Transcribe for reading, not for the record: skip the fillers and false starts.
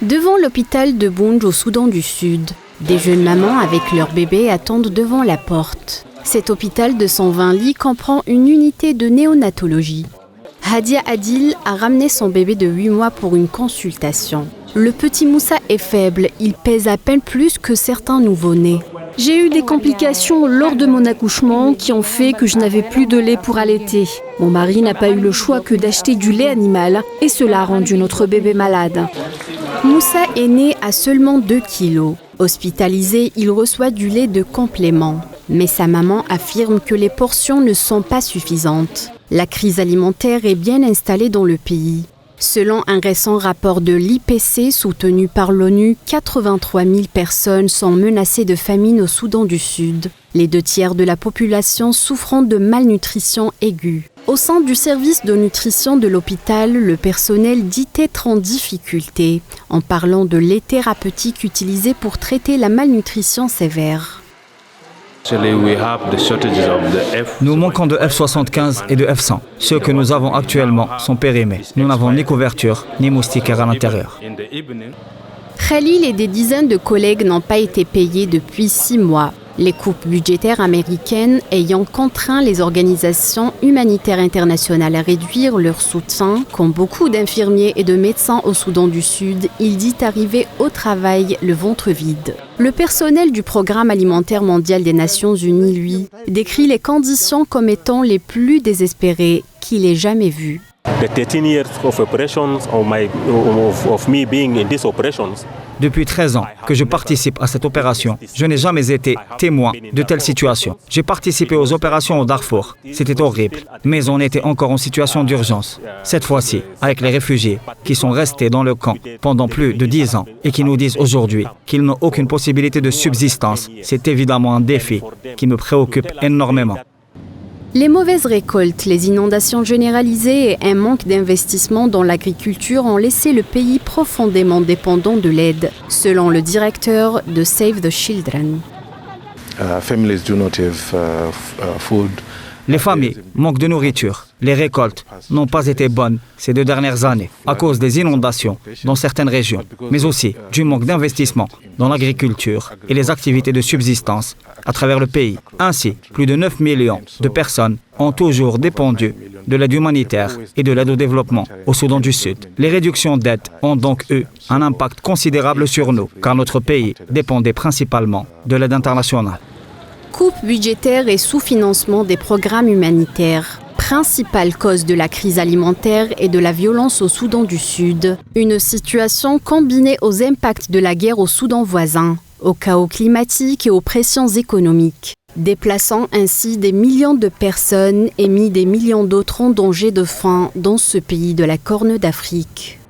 Devant l'hôpital de Bounj au Soudan du Sud, des jeunes mamans avec leurs bébés attendent devant la porte. Cet hôpital de 120 lits comprend une unité de néonatologie. Hadia Adil a ramené son bébé de 8 mois pour une consultation. Le petit Moussa est faible, il pèse à peine plus que certains nouveau-nés. J'ai eu des complications lors de mon accouchement qui ont fait que je n'avais plus de lait pour allaiter. Mon mari n'a pas eu le choix que d'acheter du lait animal et cela a rendu notre bébé malade. Moussa est né à seulement 2 kilos. Hospitalisé, il reçoit du lait de complément. Mais sa maman affirme que les portions ne sont pas suffisantes. La crise alimentaire est bien installée dans le pays. Selon un récent rapport de l'IPC soutenu par l'ONU, 83 000 personnes sont menacées de famine au Soudan du Sud. Les 2/3 de la population souffrant de malnutrition aiguë. Au sein du service de nutrition de l'hôpital, le personnel dit être en difficulté, en parlant de lait thérapeutique utilisé pour traiter la malnutrition sévère. Nous manquons de F75 et de F100. Ceux que nous avons actuellement sont périmés. Nous n'avons ni couverture, ni moustiquaires à l'intérieur. Khalil et des dizaines de collègues n'ont pas été payés depuis 6 mois. Les coupes budgétaires américaines ayant contraint les organisations humanitaires internationales à réduire leur soutien, comme beaucoup d'infirmiers et de médecins au Soudan du Sud, il dit arriver au travail le ventre vide. Le personnel du Programme alimentaire mondial des Nations Unies, lui, décrit les conditions comme étant les plus désespérées qu'il ait jamais vues. Depuis 13 ans que je participe à cette opération, je n'ai jamais été témoin de telles situations. J'ai participé aux opérations au Darfour. C'était horrible, mais on était encore en situation d'urgence. Cette fois-ci, avec les réfugiés qui sont restés dans le camp pendant plus de 10 ans et qui nous disent aujourd'hui qu'ils n'ont aucune possibilité de subsistance, c'est évidemment un défi qui me préoccupe énormément. Les mauvaises récoltes, les inondations généralisées et un manque d'investissement dans l'agriculture ont laissé le pays profondément dépendant de l'aide, selon le directeur de Save the Children. Les familles manquent de nourriture. Les récoltes n'ont pas été bonnes ces 2 dernières années à cause des inondations dans certaines régions, mais aussi du manque d'investissement dans l'agriculture et les activités de subsistance à travers le pays. Ainsi, plus de 9 millions de personnes ont toujours dépendu de l'aide humanitaire et de l'aide au développement au Soudan du Sud. Les réductions d'aide ont donc eu un impact considérable sur nous, car notre pays dépendait principalement de l'aide internationale. Coupe budgétaire et sous-financement des programmes humanitaires. Principale cause de la crise alimentaire et de la violence au Soudan du Sud. Une situation combinée aux impacts de la guerre au Soudan voisin, au chaos climatique et aux pressions économiques, déplaçant ainsi des millions de personnes et mis des millions d'autres en danger de faim dans ce pays de la Corne d'Afrique.